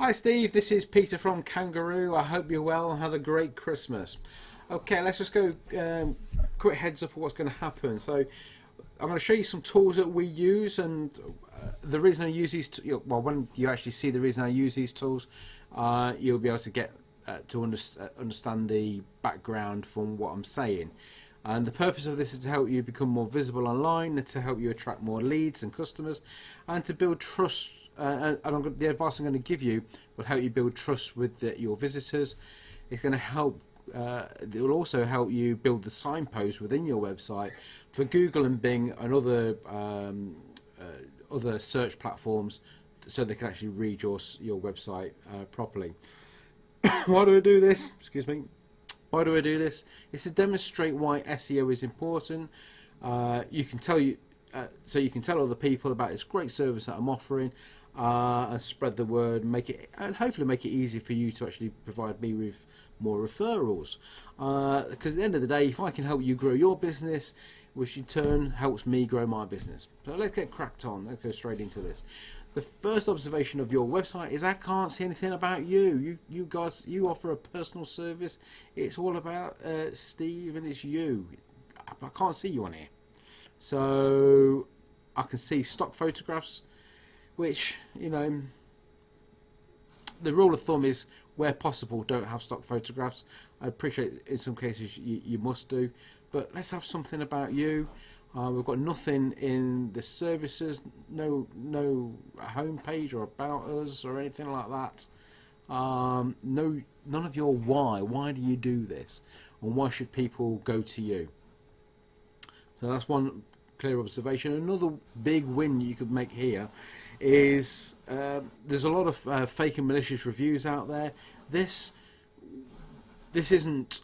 Hi Steve, this is Peter from Kangaroo. I hope you're well and had a great Christmas. Okay, let's just go quick heads up of what's going to happen. So I'm going to show you some tools that we use, and the reason I use these, well, when you actually see the reason I use these tools, you'll be able to get to understand the background from what I'm saying. And the purpose of this is to help you become more visible online, and to help you attract more leads and customers, and to build trust. The advice I'm going to give you will help you build trust with your visitors. It's going to help. It will also help you build the signpost within your website for Google and Bing and other search platforms, so they can actually read your website properly. Why do I do this? Excuse me. Why do I do this? It's to demonstrate why SEO is important. You can tell so you can tell other people about this great service that I'm offering, and spread the word, and hopefully make it easy for you to actually provide me with more referrals. Because at the end of the day, if I can help you grow your business, which in turn helps me grow my business. So let's get cracked on. Let's go straight into this. The first observation of your website is I can't see anything about you. You guys, you offer a personal service. It's all about Steve, and it's you. I can't see you on here. So I can see stock photographs, which, the rule of thumb is where possible, don't have stock photographs. I appreciate in some cases you must do, but let's have something about you. We've got nothing in the services, no homepage or about us or anything like that. None of your why. Why do you do this? And why should people go to you? So that's one clear observation. Another big win you could make here is there's a lot of fake and malicious reviews out there. This isn't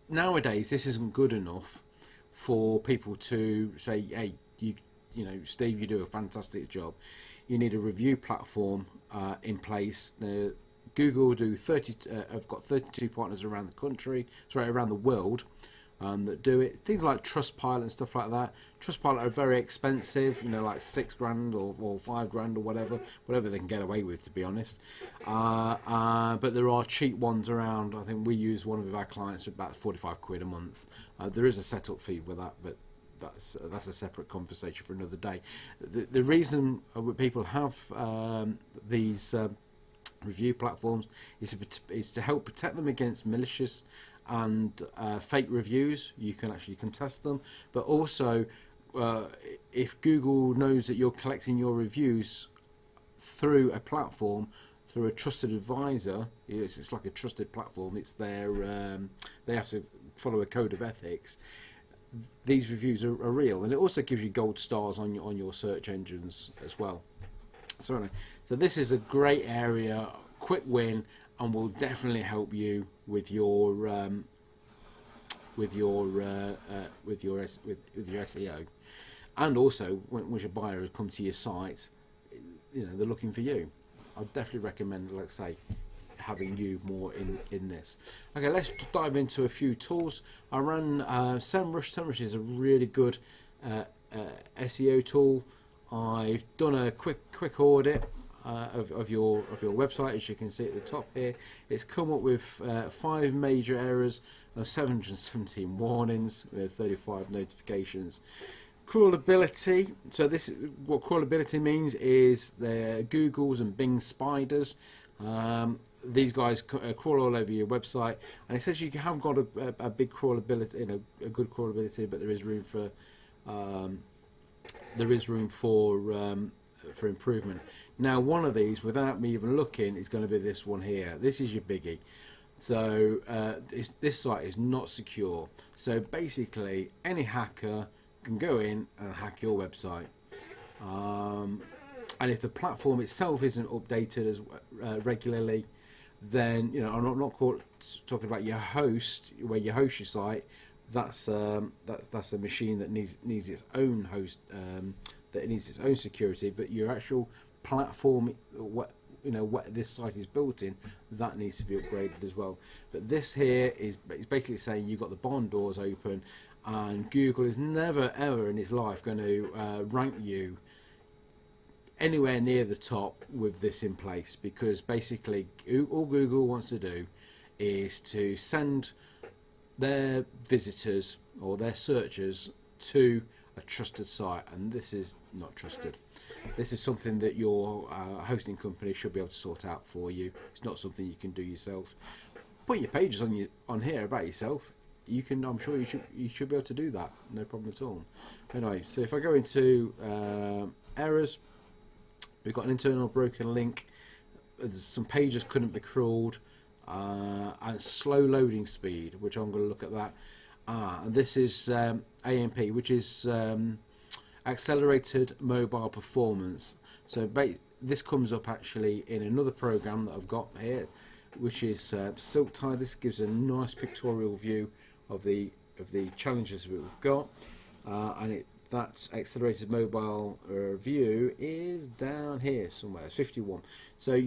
nowadays. This isn't good enough for people to say, "Hey, Steve, you do a fantastic job." You need a review platform in place. Google do 30. I've got 32 partners around the country, around the world. That do it. Things like Trustpilot and stuff like that. Trustpilot are very expensive, like £6,000 or £5,000 or whatever they can get away with, to be honest. But there are cheap ones around. I think we use one of our clients for about £45 a month. There is a setup fee with that, but that's a separate conversation for another day. The reason people have these review platforms is to help protect them against malicious and fake reviews. You can actually contest them, but also if Google knows that you're collecting your reviews through a platform, through a trusted advisor, it's like a trusted platform. It's their they have to follow a code of ethics. These reviews are real, and it also gives you gold stars on your search engines as well. So this is a great area, quick win, and will definitely help you with your SEO, and also when your buyer has come to your site, they're looking for you. I'd definitely recommend, let's say, having you more in this. Okay, let's dive into a few tools. I ran SEMrush. SEMrush is a really good SEO tool. I've done a quick audit of your website. As you can see at the top here, it's come up with 5 major errors of 717 warnings with 35 notifications. Crawlability. So what crawlability means is they're Google's and Bing spiders. These guys crawl all over your website, and it says you have got a big crawlability, a good crawlability, but there is room for improvement. Now, one of these, without me even looking, is going to be this one here. This is your biggie. So this site is not secure. So basically, any hacker can go in and hack your website. And if the platform itself isn't updated as regularly, then I'm not talking about your host, where you host your site. That's a machine that needs its own host, that it needs its own security. But your actual platform, what this site is built in, that needs to be upgraded as well. But this here is basically saying you've got the barn doors open, and Google is never ever in its life going to rank you anywhere near the top with this in place, because basically all Google wants to do is to send their visitors or their searchers to a trusted site, and this is not trusted. This is something that your hosting company should be able to sort out for you. It's not something you can do yourself. Put your pages on here about yourself. You can. I'm sure you should be able to do that. No problem at all. Anyway, so if I go into errors, we've got an internal broken link. There's some pages couldn't be crawled, and slow loading speed, which I'm going to look at that. And this is AMP, which is accelerated mobile performance. So this comes up actually in another program that I've got here, which is SilkTide. This gives a nice pictorial view of the challenges that we've got, and that accelerated mobile view is down here somewhere. It's 51. So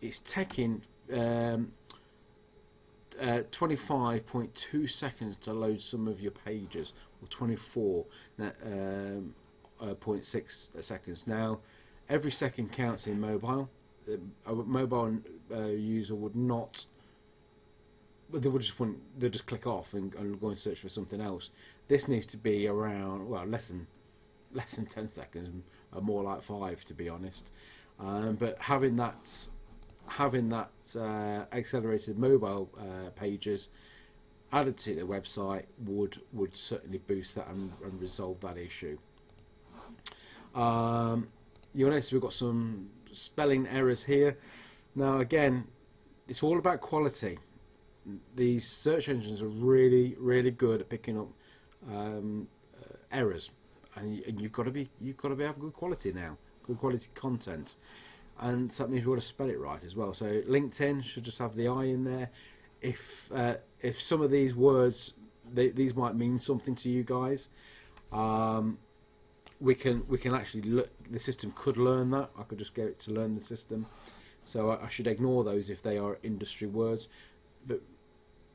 it's taking 25.2 seconds to load some of your pages, or 24.6 seconds. Now, every second counts in mobile. A mobile user would not. They would just click off and go and search for something else. This needs to be around, well, less than 10 seconds, more like 5 to be honest. But having that accelerated mobile pages added to the website would certainly boost that and resolve that issue. You'll notice we've got some spelling errors here. Now again, it's all about quality. These search engines are really good at picking up errors, and you've got to have good quality now, good quality content. And so that means we've got to spell it right as well. So LinkedIn should just have the I in there. If some of these words, these might mean something to you guys, we can actually look. The system could learn that. I could just go to learn the system. So I should ignore those if they are industry words. But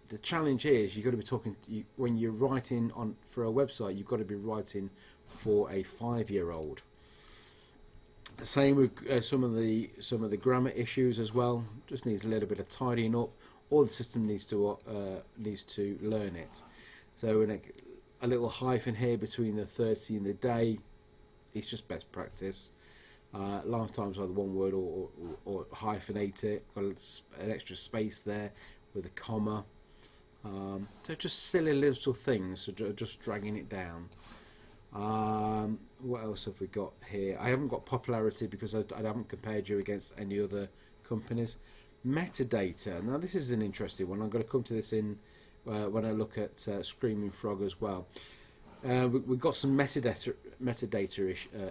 the challenge is you've got to be talking when you're writing for a website. You've got to be writing for a 5-year-old. Same with some of the grammar issues as well. Just needs a little bit of tidying up, or the system needs to learn it. So a little hyphen here between the 30 and the day, it's just best practice. Last times either one word or hyphenate it, got an extra space there with a comma. So just silly little things, so just dragging it down. What else have we got here? I haven't got popularity because I haven't compared you against any other companies. Metadata. Now this is an interesting one. I'm going to come to this in when I look at Screaming Frog as well. We've got some metadata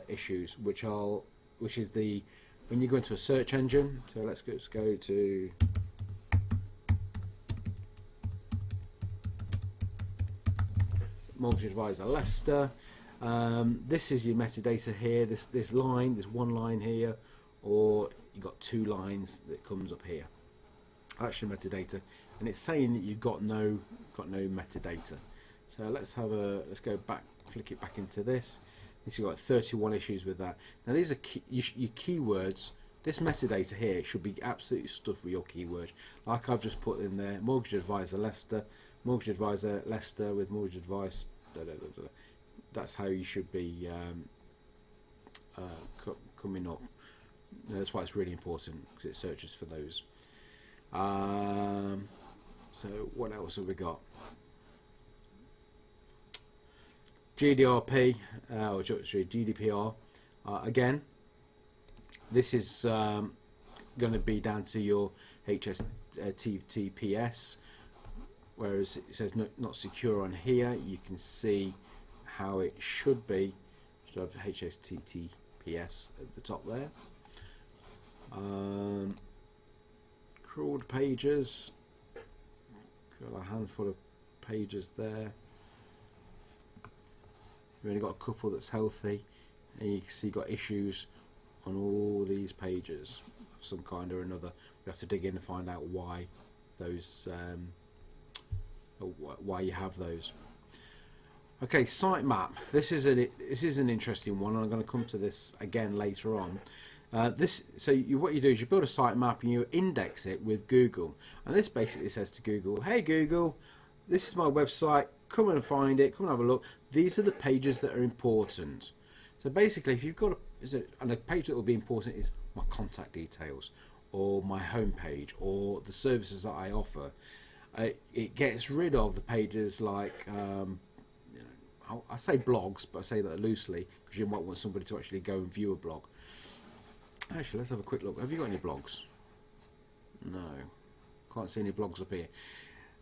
issues, which is when you go into a search engine. So let's go to Mortgage Advisor Leicester. This is your metadata here. This line, there's one line here, or you've got 2 lines that comes up here. That's your metadata, and it's saying that you've got no metadata. So let's go back, flick it back into this. You've got 31 issues with that. Now these are your keywords. This metadata here should be absolutely stuffed with your keywords, like I've just put in there. Mortgage Advisor Leicester, Mortgage Advisor Leicester with mortgage advice. That's how you should be coming up. That's why it's really important, because it searches for those. So what else have we got? GDPR. Again, this is going to be down to your HTTPS, whereas it says not secure on here. You can see how it should be. Should have HTTPS at the top there. Crawled pages. Got a handful of pages there. We've only got a couple that's healthy, and you can see got issues on all these pages of some kind or another. We have to dig in and find out why those, why you have those. Okay, sitemap. This is an interesting one, and I'm going to come to this again later on. What you do is you build a sitemap and you index it with Google, and this basically says to Google, "Hey Google, this is my website. Come and find it. Come and have a look. These are the pages that are important." So basically, if you've got a page that will be important is my contact details, or my homepage, or the services that I offer. It gets rid of the pages like. I say blogs, but I say that loosely because you might want somebody to actually go and view a blog. Actually, let's have a quick look. Have you got any blogs? No, can't see any blogs up here.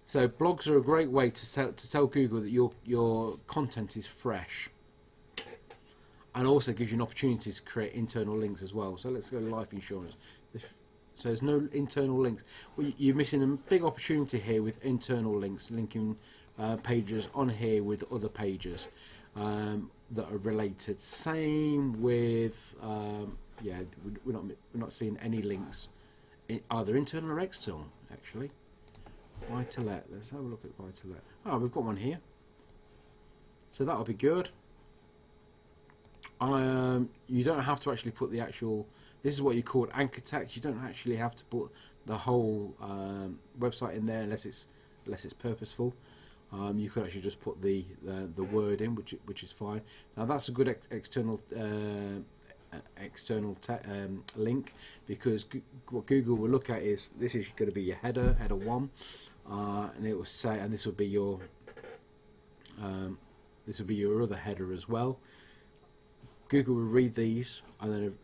So blogs are a great way to tell Google that your content is fresh, and also gives you an opportunity to create internal links as well. So let's go to life insurance. So there's no internal links. Well, you're missing a big opportunity here with internal links, linking pages on here with other pages that are related. Same with we're not seeing any links either internal or external. Actually, buy to let. Let's have a look at buy to let. Oh, we've got one here, so that'll be good. You don't have to actually put the actual. This is what you call anchor text. You don't actually have to put the whole website in there unless it's purposeful. You could actually just put the word in, which is fine. Now that's a good external link, because what Google will look at is this is going to be your header 1, and it will say, and this will be your other header as well. Google will read these and then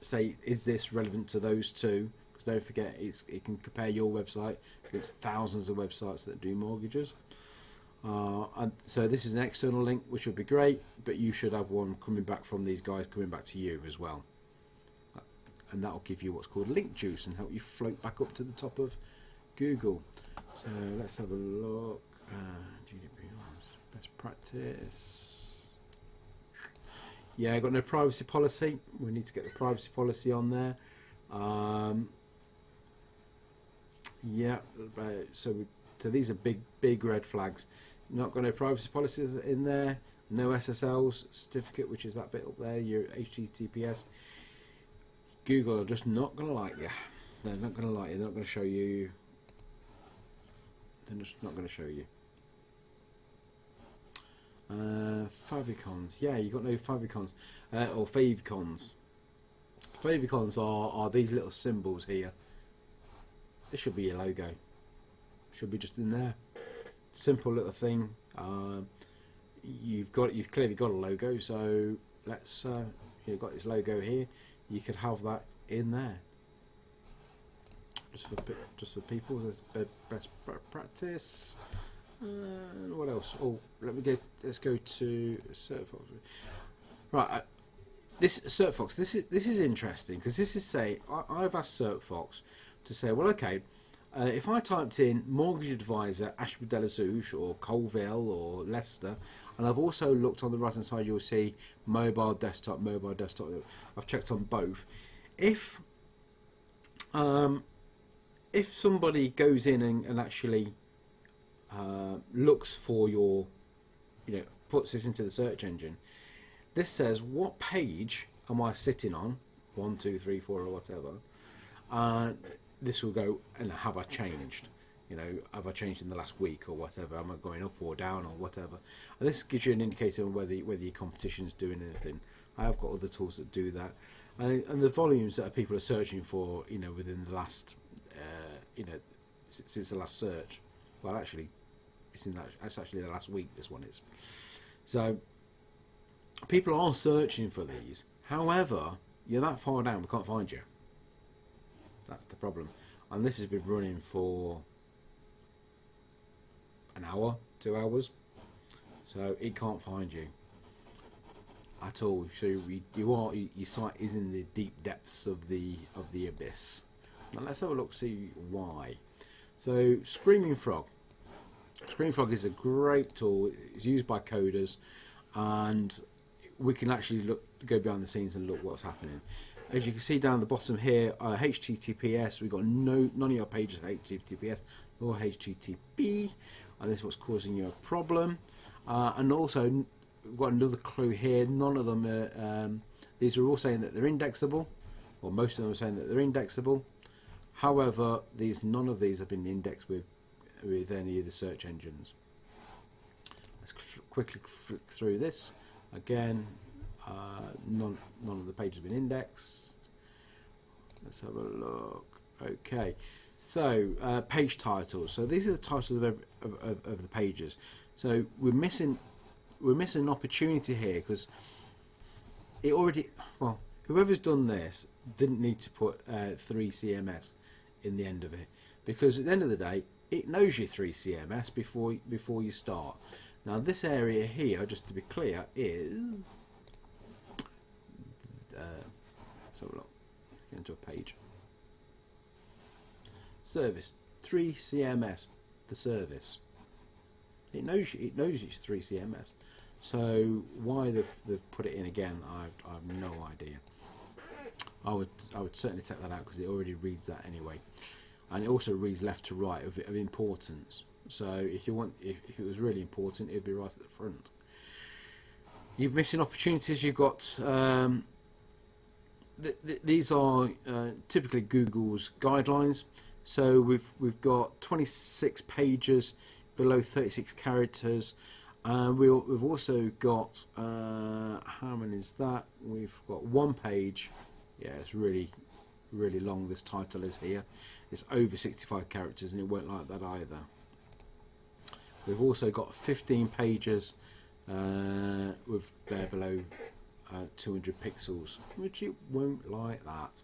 say, is this relevant to those two? Because don't forget, it can compare your website against thousands of websites that do mortgages. And so this is an external link, which would be great, but you should have one coming back from these guys coming back to you as well. And that will give you what's called link juice and help you float back up to the top of Google. So let's have a look. GDPR, best practice. Yeah, I've got no privacy policy. We need to get the privacy policy on there. So these are big red flags. Not got no privacy policies in there. No SSLs certificate, which is that bit up there. Your HTTPS. Google are just not going to like you. They're not going to like you. They're not going to show you. They're just not going to show you. Favicons. Yeah, you got no favicons or favicons. Favicons are these little symbols here. This should be your logo. Should be just in there. Simple little thing. You've clearly got a logo, so let's. You've got this logo here. You could have that in there. Just for people, as best practice. What else? Oh, let's go to CertFox. Right, this CertFox. This is interesting because this is I've asked CertFox to say, well, okay, if I typed in mortgage advisor Ashby de la Zouch or Colville or Leicester, and I've also looked on the right hand side, you'll see mobile desktop. I've checked on both. If somebody goes in and actually looks for your, puts this into the search engine, this says what page am I sitting on, 1, 2, 3, 4 or whatever, and this will go, and have I changed, have I changed in the last week or whatever, am I going up or down or whatever, and this gives you an indicator on whether your competition is doing anything. I have got other tools that do that, and the volumes that people are searching for, within the last since the last search, well, actually it's actually the last week this one is. So people are searching for these. However, you're that far down, we can't find you. That's the problem. And this has been running for an hour, 2 hours, so it can't find you at all. So your site is in the deep depths of the abyss. Now let's have a look, see why. So Screaming Frog. Screaming Frog is a great tool. It's used by coders, and we can actually go behind the scenes and look what's happening. As you can see down the bottom here, HTTPS, we've got none of your pages are HTTPS or HTTP, and this is what's causing you a problem. And also, we've got another clue here. None of them are, these are all saying that they're indexable, or most of them are saying that they're indexable. However, none of these have been indexed with any of the search engines. Let's quickly flick through this. Again, none of the pages have been indexed. Let's have a look. Okay, so page titles. So these are the titles of the pages. So we're missing an opportunity here, because it already, well, whoever's done this didn't need to put 3 CMS in the end of it, because at the end of the day it knows your 3 CMS before you start. Now this area here, just to be clear, is so look, get into a page. Service 3 CMS, the service. It knows it's 3 CMS. So why they've put it in again, I have no idea. I would certainly take that out, because it already reads that anyway, and it also reads left to right of importance. So if it was really important, it'd be right at the front. You're missing opportunities. You've got these are typically Google's guidelines. So we've got 26 pages below 36 characters. We've also got how many is that? We've got 1 page. Yeah, it's really long. This title is here. It's over 65 characters, and it won't like that either. We've also got 15 pages with below 200 pixels, which it won't like that.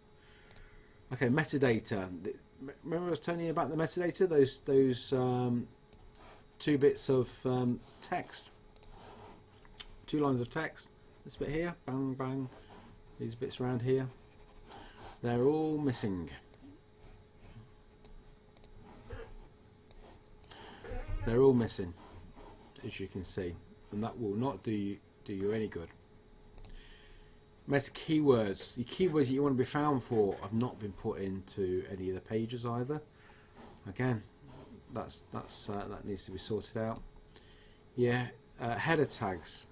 Okay, metadata. Remember I was telling you about the metadata? Those 2 bits of text, 2 lines of text. This bit here, bang bang. These bits around here, they're all missing. They're all missing, as you can see, and that will not do you any good. Meta keywords. The keywords that you want to be found for have not been put into any of the pages either. Again, that needs to be sorted out. Yeah, header tags.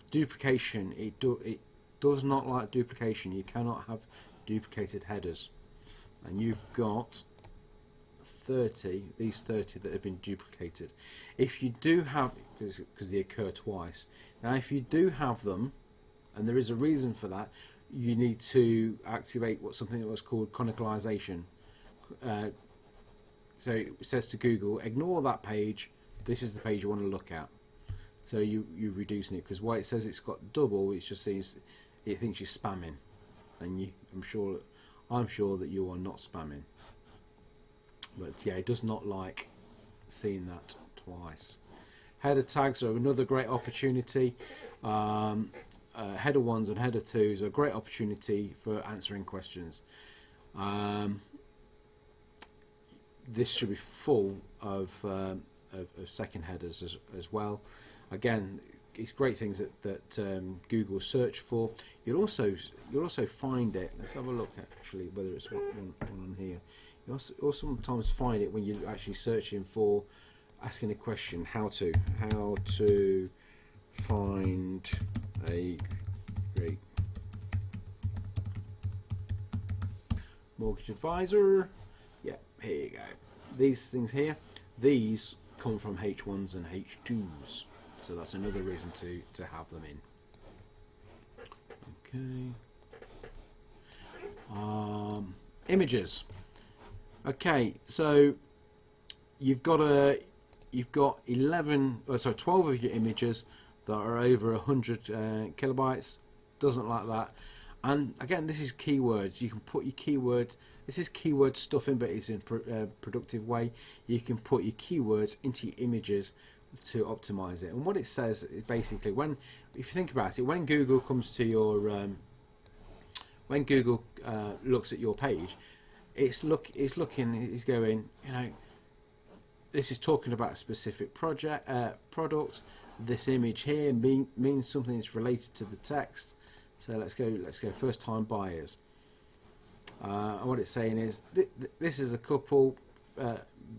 Duplication. It does not like duplication. You cannot have duplicated headers, and you've got 30, these 30 that have been duplicated. If you do have, because they occur twice, now if you do have them, and there is a reason for that, you need to activate something that was called canonicalization. So it says to Google, ignore that page, this is the page you want to look at. So you're reducing it, because why it says it's got double, it just seems it thinks you're spamming, and I'm sure that you are not spamming. But yeah, it does not like seeing that twice. Header tags are another great opportunity. Header 1s and header 2s are a great opportunity for answering questions. This should be full of second headers as well. Again, it's great things that Google search for. You'll also find it. Let's have a look actually whether it's one on here. You also sometimes find it when you're actually searching for, asking a question, how to find a great mortgage advisor. Yeah, here you go. These things here, these come from H1s and H2s, so that's another reason to have them in. Okay. Images. Okay, so you've got 12 of your images that are over 100 kilobytes. Doesn't like that. And again, this is keywords. You can put your keyword. This is keyword stuffing, but it's in a productive way. You can put your keywords into your images to optimize it. And what it says is basically, if you think about it, when Google comes to your, when Google looks at your page, it's going, this is talking about a specific product. This image here means something that's related to the text. So let's go first time buyers. And what it's saying is this is a couple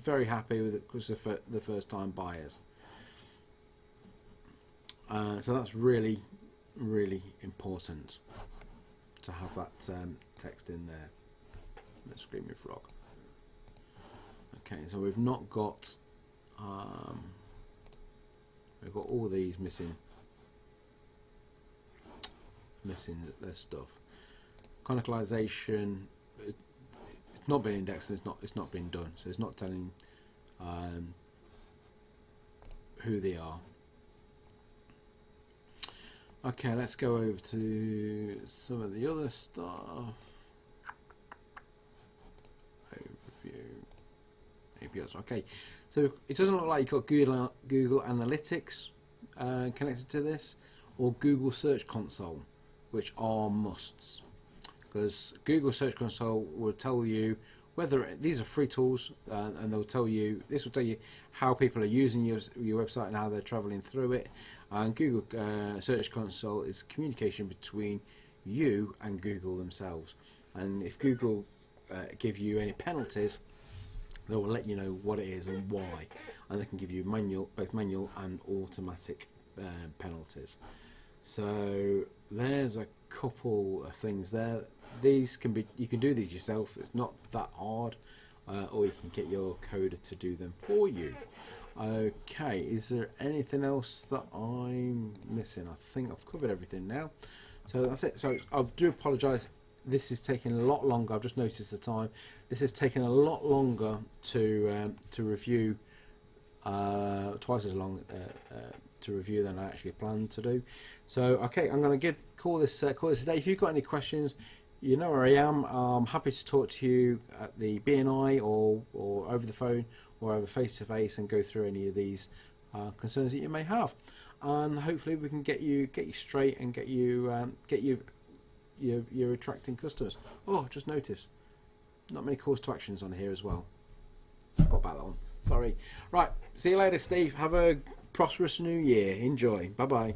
very happy with it because of the first time buyers. So that's really, really important to have that text in there. Let's scream your frog. Okay, so we've not got we've got all these missing their stuff. Conicalization, it's not been indexed, and it's not been done, so it's not telling who they are. Okay, let's go over to some of the other stuff. Overview. APIs. Okay, so it doesn't look like you've got Google Analytics connected to this, or Google Search Console, which are musts, because Google Search Console will tell you whether these are free tools, and they'll tell you, this will tell you how people are using your website and how they're traveling through it. And Google Search Console is communication between you and Google themselves. And if Google give you any penalties, they will let you know what it is and why, and they can give you both manual and automatic penalties. So there's a couple of things there. These can be, you can do these yourself. It's not that hard, or you can get your coder to do them for you. Okay, is there anything else that I'm missing? I think I've covered everything now. So that's it. So I do apologise. This is taking a lot longer. I've just noticed the time. This is taking a lot longer to review, twice as long to review than I actually planned to do. So okay, I'm going to call this a day. If you've got any questions, you know where I am. I'm happy to talk to you at the BNI or over the phone or over face to face and go through any of these concerns that you may have, and hopefully we can get you straight and get you you're attracting customers. Oh, just noticed not many calls to actions on here as well. Forgot about that one. Sorry. Right. See you later, Steve. Have a prosperous new year. Enjoy. Bye bye.